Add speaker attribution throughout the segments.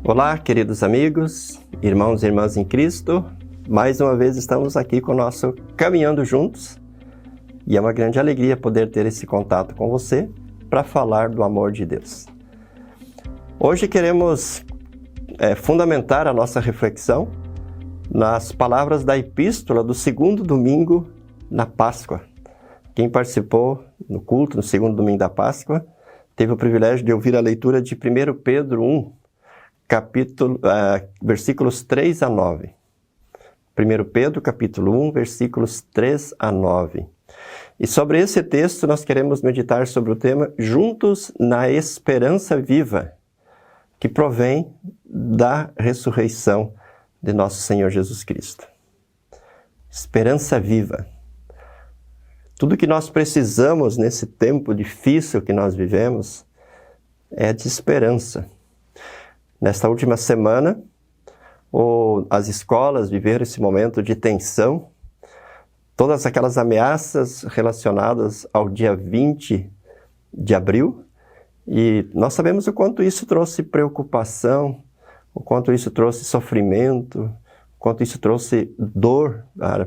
Speaker 1: Olá, queridos amigos, irmãos e irmãs em Cristo. Mais uma vez estamos aqui com o nosso Caminhando Juntos e é uma grande alegria poder ter esse contato com você para falar do amor de Deus. Hoje queremos fundamentar a nossa reflexão nas palavras da epístola do segundo domingo na Páscoa. Quem participou no culto no segundo domingo da Páscoa teve o privilégio de ouvir a leitura de 1 Pedro 1, versículos 3 a 9. 1 Pedro, capítulo 1, versículos 3 a 9. E sobre esse texto nós queremos meditar sobre o tema Juntos na Esperança Viva, que provém da ressurreição de nosso Senhor Jesus Cristo. Esperança viva. Tudo que nós precisamos nesse tempo difícil que nós vivemos é de esperança. Nesta última semana, as escolas viveram esse momento de tensão, todas aquelas ameaças relacionadas ao dia 20 de abril, e nós sabemos o quanto isso trouxe preocupação, o quanto isso trouxe sofrimento, o quanto isso trouxe dor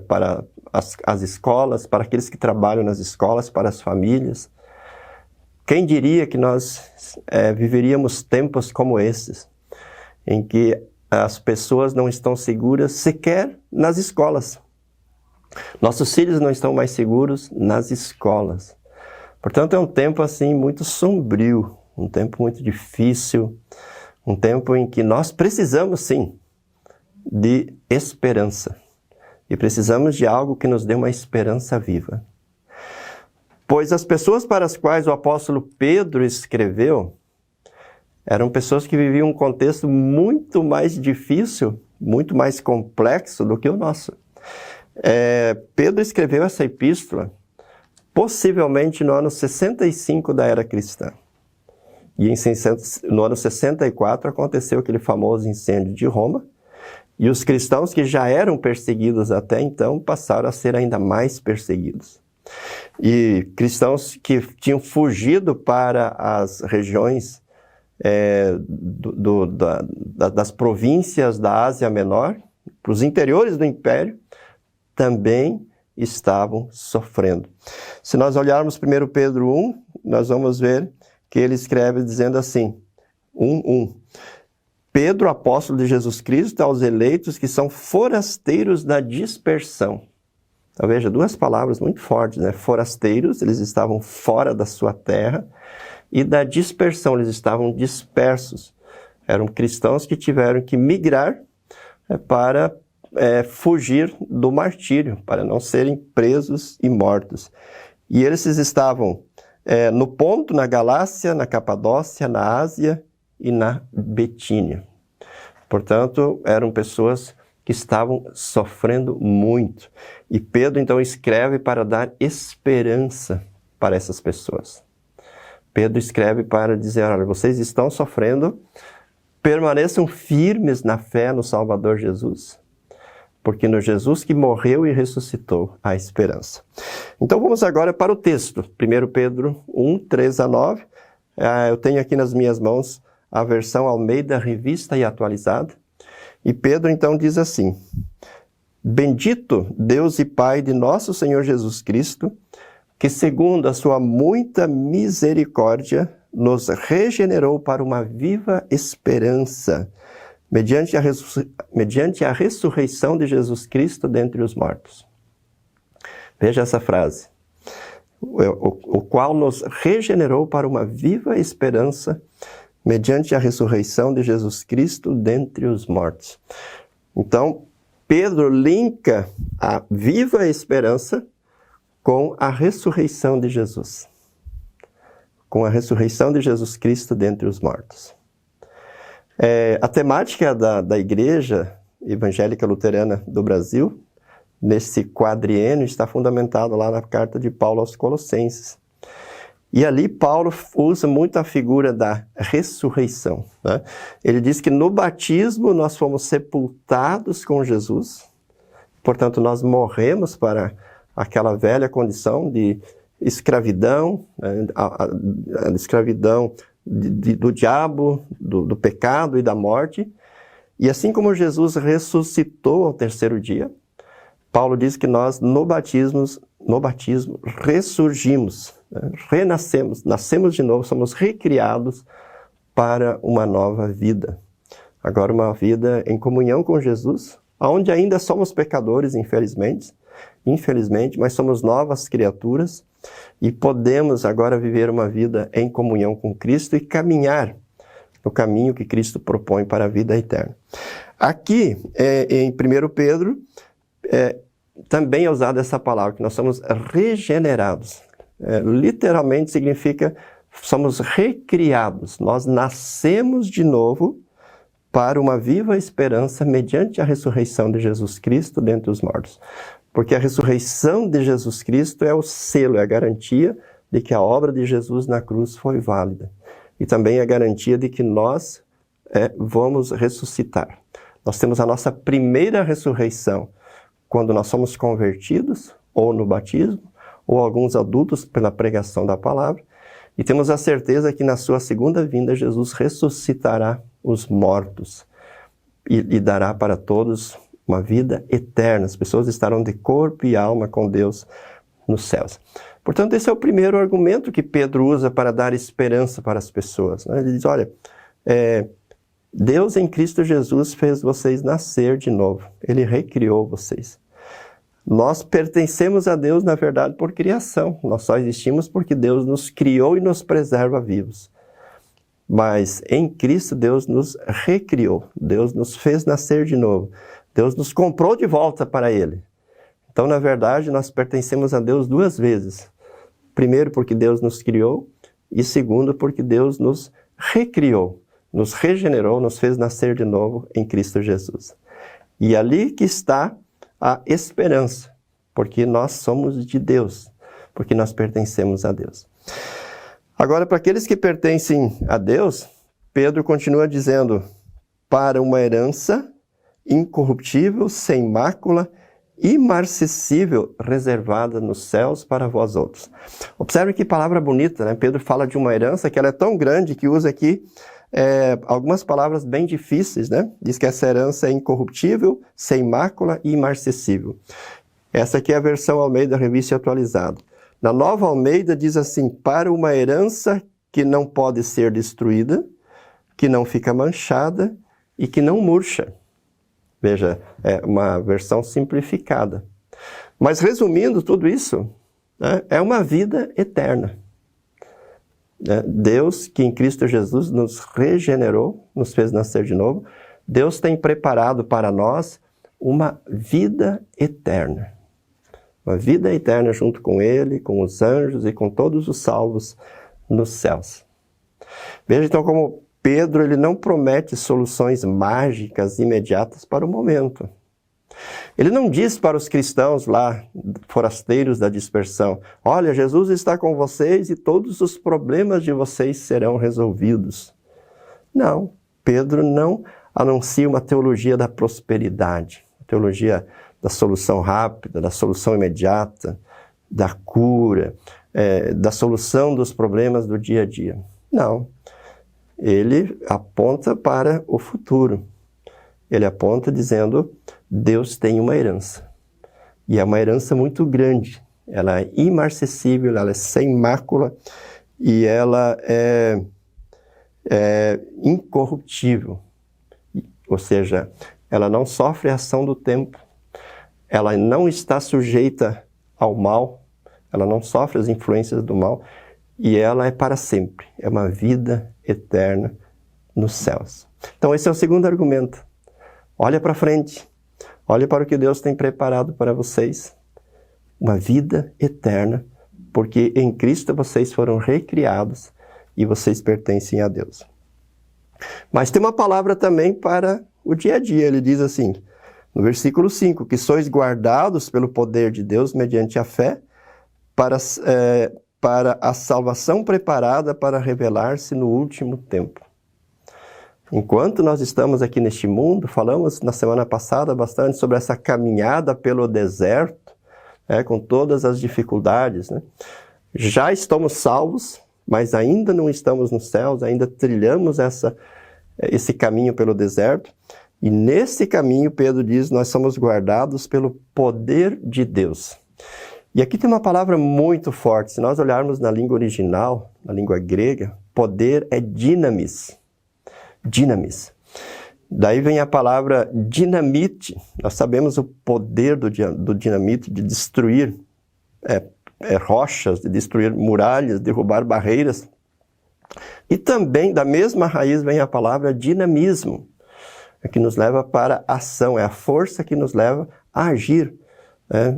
Speaker 1: para as escolas, para aqueles que trabalham nas escolas, para as famílias. Quem diria que nós viveríamos tempos como esses, em que as pessoas não estão seguras sequer nas escolas. Nossos filhos não estão mais seguros nas escolas. Portanto, é um tempo assim muito sombrio, um tempo muito difícil, um tempo em que nós precisamos sim de esperança. E precisamos de algo que nos dê uma esperança viva. Pois as pessoas para as quais o apóstolo Pedro escreveu eram pessoas que viviam um contexto muito mais difícil, muito mais complexo do que o nosso. Pedro escreveu essa epístola possivelmente no ano 65 da era cristã. E no ano 64 aconteceu aquele famoso incêndio de Roma, e os cristãos que já eram perseguidos até então passaram a ser ainda mais perseguidos. E cristãos que tinham fugido para as regiões das províncias da Ásia Menor, para os interiores do Império, também estavam sofrendo. Se nós olharmos 1 Pedro 1, nós vamos ver que ele escreve dizendo assim, 1:1. Pedro, apóstolo de Jesus Cristo, aos eleitos que são forasteiros da dispersão. Então veja, duas palavras muito fortes, né? Forasteiros, eles estavam fora da sua terra, e da dispersão, eles estavam dispersos. Eram cristãos que tiveram que migrar para fugir do martírio, para não serem presos e mortos. E eles estavam no Ponto, na Galácia, na Capadócia, na Ásia e na Betínia. Portanto, eram pessoas que estavam sofrendo muito. E Pedro, então, escreve para dar esperança para essas pessoas. Pedro escreve para dizer, olha, vocês estão sofrendo, permaneçam firmes na fé no Salvador Jesus, porque no Jesus que morreu e ressuscitou há esperança. Então vamos agora para o texto, 1 Pedro 1, 3 a 9. Eu tenho aqui nas minhas mãos a versão Almeida Revista e Atualizada, e Pedro então diz assim, Bendito Deus e Pai de nosso Senhor Jesus Cristo, que segundo a sua muita misericórdia, nos regenerou para uma viva esperança, mediante a ressurreição de Jesus Cristo dentre os mortos. Veja essa frase. O qual nos regenerou para uma viva esperança, mediante a ressurreição de Jesus Cristo dentre os mortos. Então, Pedro linka a viva esperança com a ressurreição de Jesus. Com a ressurreição de Jesus Cristo dentre os mortos. A temática da Igreja Evangélica Luterana do Brasil, nesse quadriênio, está fundamentada lá na carta de Paulo aos Colossenses. E ali Paulo usa muito a figura da ressurreição, né? Ele diz que no batismo nós fomos sepultados com Jesus, portanto nós morremos para aquela velha condição de escravidão, a escravidão do diabo, do pecado e da morte. E assim como Jesus ressuscitou ao terceiro dia, Paulo diz que nós no batismo ressurgimos, né? Renascemos, nascemos de novo, somos recriados para uma nova vida. Agora uma vida em comunhão com Jesus, onde ainda somos pecadores, infelizmente, mas somos novas criaturas e podemos agora viver uma vida em comunhão com Cristo e caminhar no caminho que Cristo propõe para a vida eterna. Aqui, em 1 Pedro, também é usada essa palavra, que nós somos regenerados. Literalmente significa somos recriados. Nós nascemos de novo para uma viva esperança mediante a ressurreição de Jesus Cristo dentre os mortos. Porque a ressurreição de Jesus Cristo é o selo, é a garantia de que a obra de Jesus na cruz foi válida. E também a garantia de que nós vamos ressuscitar. Nós temos a nossa primeira ressurreição quando nós somos convertidos, ou no batismo, ou alguns adultos pela pregação da palavra. E temos a certeza que na sua segunda vinda Jesus ressuscitará os mortos e dará para todos uma vida eterna. As pessoas estarão de corpo e alma com Deus nos céus. Portanto, esse é o primeiro argumento que Pedro usa para dar esperança para as pessoas, né? Ele diz, olha, Deus em Cristo Jesus fez vocês nascer de novo. Ele recriou vocês. Nós pertencemos a Deus, na verdade, por criação. Nós só existimos porque Deus nos criou e nos preserva vivos. Mas em Cristo Deus nos recriou. Deus nos fez nascer de novo. Deus nos comprou de volta para Ele. Então, na verdade, nós pertencemos a Deus duas vezes. Primeiro, porque Deus nos criou, e segundo, porque Deus nos recriou, nos regenerou, nos fez nascer de novo em Cristo Jesus. E ali que está a esperança, porque nós somos de Deus, porque nós pertencemos a Deus. Agora, para aqueles que pertencem a Deus, Pedro continua dizendo, para uma herança incorruptível, sem mácula, imarcessível, reservada nos céus para vós outros. Observe que palavra bonita, né? Pedro fala de uma herança que ela é tão grande que usa aqui algumas palavras bem difíceis, né? Diz que essa herança é incorruptível, sem mácula e imarcessível. Essa aqui é a versão Almeida, Revista Atualizada. Na Nova Almeida diz assim, para uma herança que não pode ser destruída, que não fica manchada e que não murcha. Veja, é uma versão simplificada. Mas resumindo tudo isso, né, é uma vida eterna. Deus, que em Cristo Jesus nos regenerou, nos fez nascer de novo, Deus tem preparado para nós uma vida eterna. Uma vida eterna junto com Ele, com os anjos e com todos os salvos nos céus. Veja então como Pedro ele não promete soluções mágicas imediatas para o momento. Ele não diz para os cristãos lá, forasteiros da dispersão, olha, Jesus está com vocês e todos os problemas de vocês serão resolvidos. Não, Pedro não anuncia uma teologia da prosperidade, teologia da solução rápida, da solução imediata, da cura, da solução dos problemas do dia a dia. Não. Ele aponta para o futuro. Ele aponta dizendo, Deus tem uma herança. E é uma herança muito grande. Ela é imarcessível, ela é sem mácula e ela é incorruptível. Ou seja, ela não sofre a ação do tempo. Ela não está sujeita ao mal. Ela não sofre as influências do mal. E ela é para sempre. É uma vida eterna nos céus. Então esse é o segundo argumento. Olha para frente. Olha para o que Deus tem preparado para vocês. Uma vida eterna, porque em Cristo vocês foram recriados e vocês pertencem a Deus. Mas tem uma palavra também para o dia a dia. Ele diz assim, no versículo 5, que sois guardados pelo poder de Deus mediante a fé para a salvação preparada para revelar-se no último tempo. Enquanto nós estamos aqui neste mundo, falamos na semana passada bastante sobre essa caminhada pelo deserto, com todas as dificuldades, né? Já estamos salvos, mas ainda não estamos nos céus, ainda trilhamos esse caminho pelo deserto. E nesse caminho, Pedro diz, nós somos guardados pelo poder de Deus. E aqui tem uma palavra muito forte. Se nós olharmos na língua original, na língua grega, poder é dinamis. Dinamis. Daí vem a palavra dinamite. Nós sabemos o poder do dinamite de destruir rochas, de destruir muralhas, derrubar barreiras. E também da mesma raiz vem a palavra dinamismo, que nos leva para a ação, é a força que nos leva a agir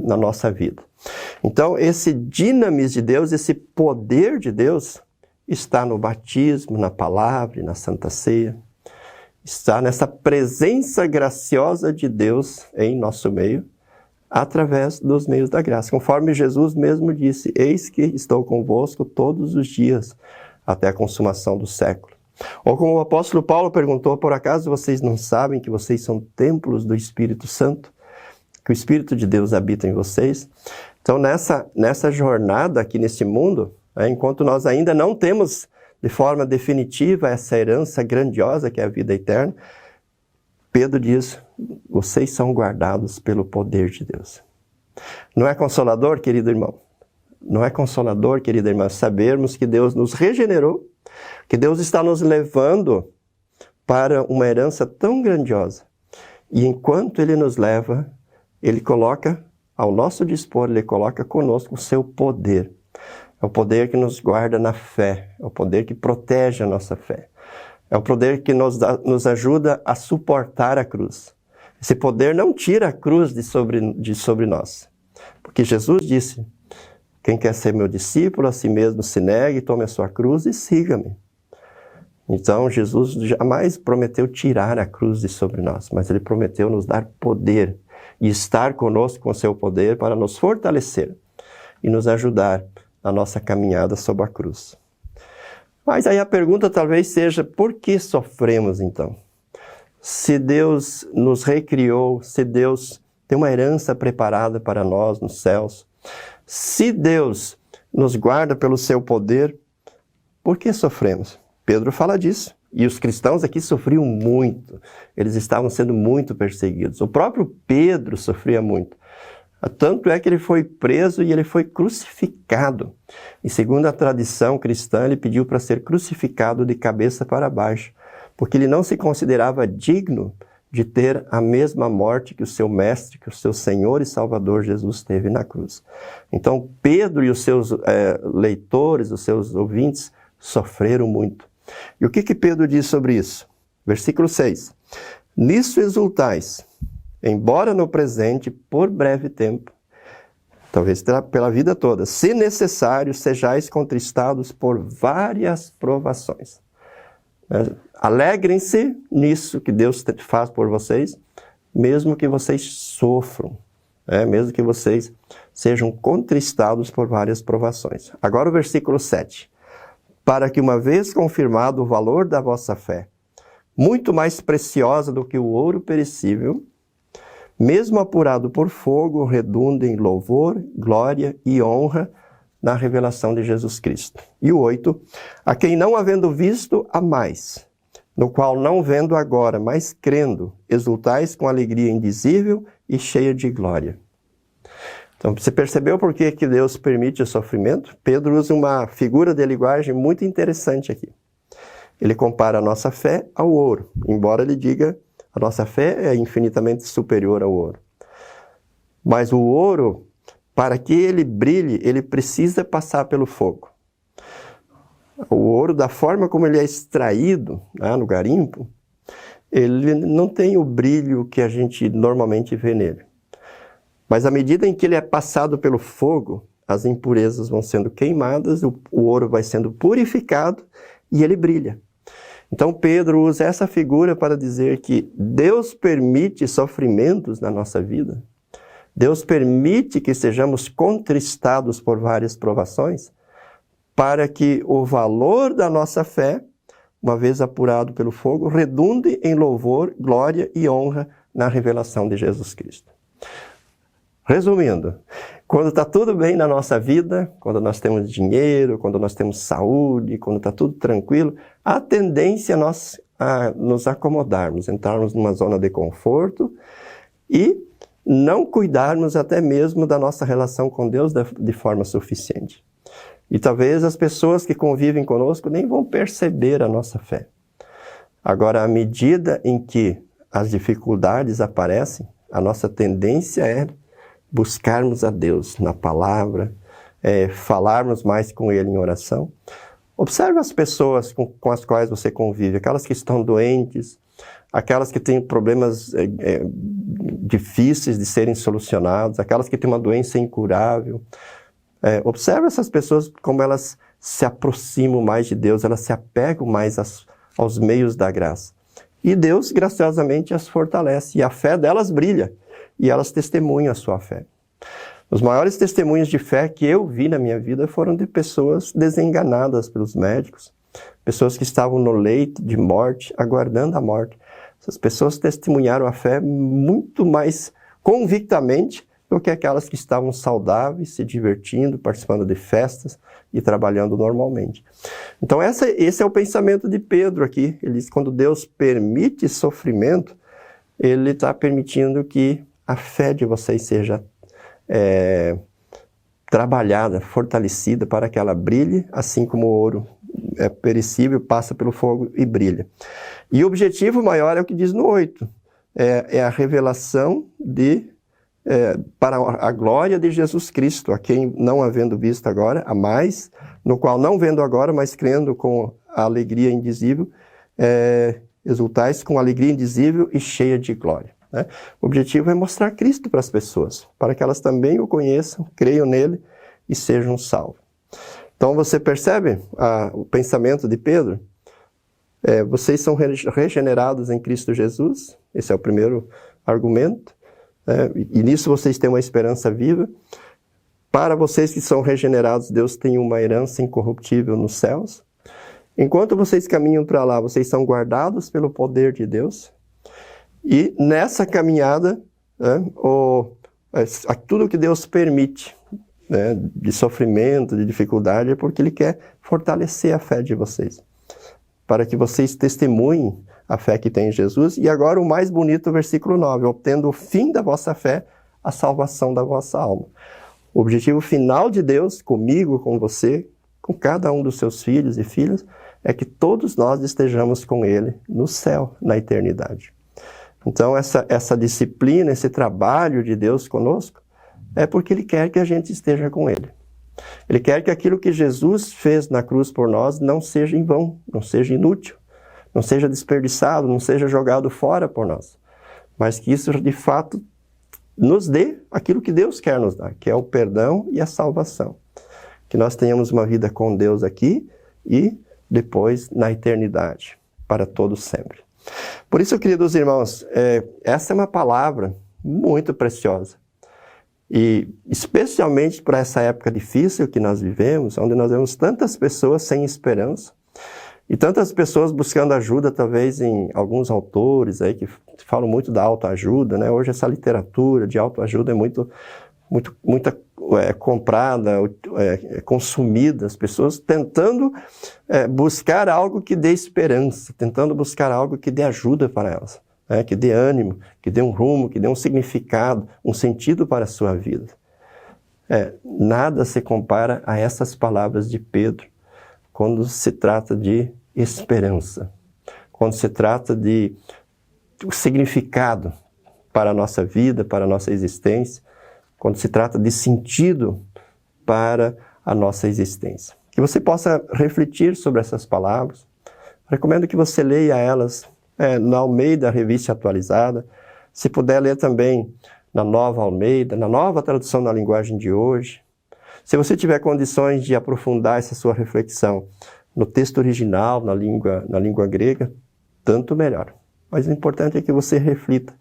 Speaker 1: na nossa vida. Então, esse dinamis de Deus, esse poder de Deus, está no batismo, na palavra e na Santa Ceia. Está nessa presença graciosa de Deus em nosso meio, através dos meios da graça. Conforme Jesus mesmo disse, eis que estou convosco todos os dias, até a consumação do século. Ou como o apóstolo Paulo perguntou, por acaso vocês não sabem que vocês são templos do Espírito Santo? Que o Espírito de Deus habita em vocês? Então, nessa jornada aqui nesse mundo, enquanto nós ainda não temos de forma definitiva essa herança grandiosa que é a vida eterna, Pedro diz, vocês são guardados pelo poder de Deus. Não é consolador, querido irmão? Não é consolador, querida irmã, sabermos que Deus nos regenerou, que Deus está nos levando para uma herança tão grandiosa. E enquanto Ele nos leva, Ele coloca ao nosso dispor, Ele coloca conosco o seu poder. É o poder que nos guarda na fé, é o poder que protege a nossa fé. É o poder que nos ajuda a suportar a cruz. Esse poder não tira a cruz de sobre nós. Porque Jesus disse, quem quer ser meu discípulo, a si mesmo se negue, tome a sua cruz e siga-me. Então, Jesus jamais prometeu tirar a cruz de sobre nós, mas Ele prometeu nos dar poder e estar conosco com o seu poder para nos fortalecer e nos ajudar na nossa caminhada sob a cruz. Mas aí a pergunta talvez seja, por que sofremos então? Se Deus nos recriou, se Deus tem uma herança preparada para nós nos céus, se Deus nos guarda pelo seu poder, por que sofremos? Pedro fala disso. E os cristãos aqui sofriam muito. Eles estavam sendo muito perseguidos. O próprio Pedro sofria muito. Tanto é que ele foi preso e ele foi crucificado. E segundo a tradição cristã, ele pediu para ser crucificado de cabeça para baixo, porque ele não se considerava digno de ter a mesma morte que o seu mestre, que o seu Senhor e Salvador Jesus teve na cruz. Então Pedro e os seus leitores, os seus ouvintes, sofreram muito. E o que Pedro diz sobre isso? Versículo 6. Nisso exultais, embora no presente, por breve tempo, talvez pela vida toda, se necessário, sejais contristados por várias provações. Alegrem-se nisso que Deus faz por vocês, mesmo que vocês sofram, mesmo que vocês sejam contristados por várias provações. Agora o versículo 7. Para que uma vez confirmado o valor da vossa fé, muito mais preciosa do que o ouro perecível, mesmo apurado por fogo, redunda em louvor, glória e honra na revelação de Jesus Cristo. E o 8, a quem não havendo visto, amais, no qual não vendo agora, mas crendo, exultais com alegria indizível e cheia de glória. Então, você percebeu por que Deus permite o sofrimento? Pedro usa uma figura de linguagem muito interessante aqui. Ele compara a nossa fé ao ouro, embora ele diga a nossa fé é infinitamente superior ao ouro. Mas o ouro, para que ele brilhe, ele precisa passar pelo fogo. O ouro, da forma como ele é extraído no garimpo, ele não tem o brilho que a gente normalmente vê nele. Mas à medida em que ele é passado pelo fogo, as impurezas vão sendo queimadas, o ouro vai sendo purificado e ele brilha. Então Pedro usa essa figura para dizer que Deus permite sofrimentos na nossa vida. Deus permite que sejamos contristados por várias provações, para que o valor da nossa fé, uma vez apurado pelo fogo, redunde em louvor, glória e honra na revelação de Jesus Cristo. Resumindo, quando está tudo bem na nossa vida, quando nós temos dinheiro, quando nós temos saúde, quando está tudo tranquilo, a tendência a nos acomodarmos, entrarmos numa zona de conforto e não cuidarmos até mesmo da nossa relação com Deus de forma suficiente. E talvez as pessoas que convivem conosco nem vão perceber a nossa fé. Agora, à medida em que as dificuldades aparecem, a nossa tendência é buscarmos a Deus na palavra, falarmos mais com Ele em oração. Observe as pessoas com as quais você convive, aquelas que estão doentes, aquelas que têm problemas difíceis de serem solucionados, aquelas que têm uma doença incurável. Observe essas pessoas como elas se aproximam mais de Deus, elas se apegam mais aos meios da graça. E Deus, graciosamente, as fortalece, e a fé delas brilha, e elas testemunham a sua fé. Os maiores testemunhos de fé que eu vi na minha vida foram de pessoas desenganadas pelos médicos, pessoas que estavam no leito de morte, aguardando a morte. Essas pessoas testemunharam a fé muito mais convictamente do que aquelas que estavam saudáveis, se divertindo, participando de festas e trabalhando normalmente. Então esse é o pensamento de Pedro aqui. Ele diz, quando Deus permite sofrimento, Ele está permitindo que a fé de vocês seja trabalhada, fortalecida para que ela brilhe, assim como o ouro é perecível, passa pelo fogo e brilha. E o objetivo maior é o que diz no 8, é a revelação para a glória de Jesus Cristo, a quem não havendo visto agora, a mais, no qual não vendo agora, mas crendo com a alegria indizível, exultais com alegria indizível e cheia de glória. Né? O objetivo é mostrar Cristo para as pessoas, para que elas também o conheçam, creiam nele e sejam salvos. Então você percebe o pensamento de Pedro? Vocês são regenerados em Cristo Jesus, esse é o primeiro argumento, e nisso vocês têm uma esperança viva. Para vocês que são regenerados, Deus tem uma herança incorruptível nos céus. Enquanto vocês caminham para lá, vocês são guardados pelo poder de Deus. E nessa caminhada, tudo que Deus permite, de sofrimento, de dificuldade, é porque Ele quer fortalecer a fé de vocês, para que vocês testemunhem a fé que tem em Jesus. E agora o mais bonito, o versículo 9, obtendo o fim da vossa fé, a salvação da vossa alma. O objetivo final de Deus, comigo, com você, com cada um dos seus filhos e filhas, é que todos nós estejamos com Ele no céu, na eternidade. Então essa disciplina, esse trabalho de Deus conosco, é porque Ele quer que a gente esteja com Ele. Ele quer que aquilo que Jesus fez na cruz por nós não seja em vão, não seja inútil, não seja desperdiçado, não seja jogado fora por nós. Mas que isso, de fato, nos dê aquilo que Deus quer nos dar, que é o perdão e a salvação. Que nós tenhamos uma vida com Deus aqui e depois na eternidade, para todos sempre. Por isso, queridos irmãos, essa é uma palavra muito preciosa. E especialmente para essa época difícil que nós vivemos, onde nós vemos tantas pessoas sem esperança, e tantas pessoas buscando ajuda, talvez, em alguns autores aí que falam muito da autoajuda, né? Hoje essa literatura de autoajuda é muito comprada, consumida, as pessoas tentando buscar algo que dê esperança, tentando buscar algo que dê ajuda para elas, que dê ânimo, que dê um rumo, que dê um significado, um sentido para a sua vida. Nada se compara a essas palavras de Pedro, quando se trata de esperança, quando se trata de significado para a nossa vida, para a nossa existência, quando se trata de sentido para a nossa existência. Que você possa refletir sobre essas palavras. Recomendo que você leia elas na Almeida, Revista Atualizada. Se puder ler também na Nova Almeida, na nova tradução na linguagem de hoje. Se você tiver condições de aprofundar essa sua reflexão no texto original, na língua grega, tanto melhor. Mas o importante é que você reflita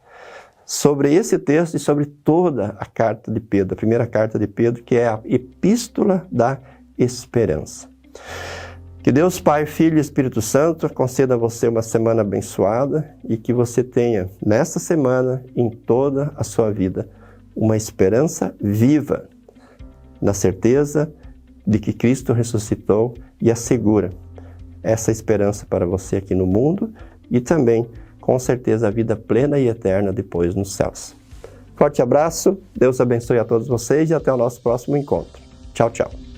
Speaker 1: sobre esse texto e sobre toda a carta de Pedro, a primeira carta de Pedro, que é a Epístola da Esperança. Que Deus Pai, Filho e Espírito Santo conceda a você uma semana abençoada e que você tenha, nesta semana, em toda a sua vida, uma esperança viva, na certeza de que Cristo ressuscitou e assegura essa esperança para você aqui no mundo e também, com certeza, a vida plena e eterna depois nos céus. Forte abraço, Deus abençoe a todos vocês e até o nosso próximo encontro. Tchau, tchau.